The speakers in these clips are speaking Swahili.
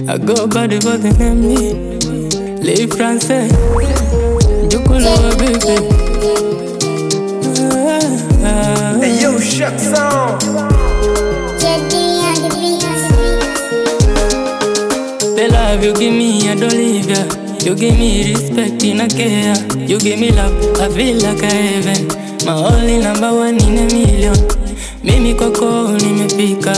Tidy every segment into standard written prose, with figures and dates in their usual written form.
I go by the body name me Les Français Du coup là bébé Hey yo, Shock Sound. The love you give me, I don't leave ya. You give me respect in a care. You give me love, I feel like a heaven. My only number one in a million. Mimi kwako nimefika.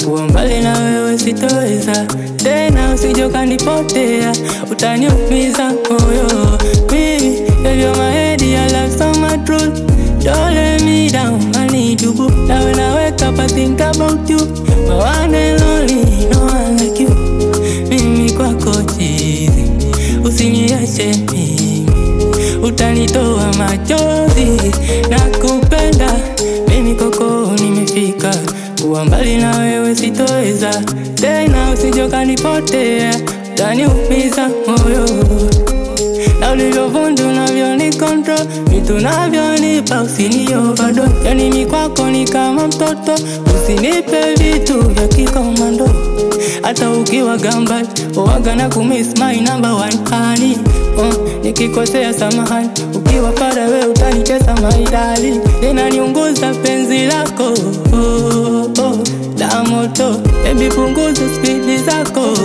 Kuwa mbali na wewe sitoweza. Tena usije ukanipotea. Utaniumiza moyo. Baby, you're my head, your love so my truth. Don't let me down, I need you boo. Now when I wake up I think about you. My one and only, no one like you. Mimi kwako chizi, usiniache mimi. Utanitoa machozi, nakupenda. Mimi kwako nimefika. Kuwa mbali na wewe sitoweza. Tena usije ukanipotea. Utaniumiza moyo. Na ulivyovundi unavyoni control, vitu unavyonipa usini overdose. Yani mimi kwako ni kama mtoto, usinipe vitu vya kikomando. Hata ukiwa gambal, uwaga na kumiss my number one honey. Nikikosea samahani, ukiwa far away utanicheza my darling. Linaniunguza penzi lako, la moto, baby punguza speed zako.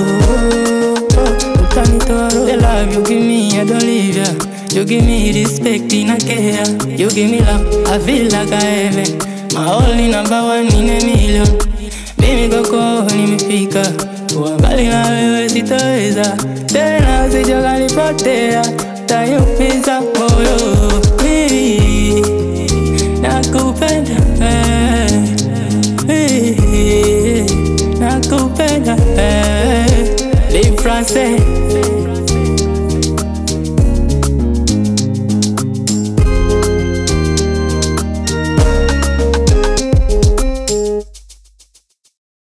The love you give me, I don't leave ya. You give me respect in a care. You give me love, I feel like a heaven. My only number one in a million. Mimi kwako nimefika. Kuwa mbali na wewe sitoweza. Tena usije ukanipotea. Utaniumiza moyo. Mimi nakupenda, nakupenda. Les Français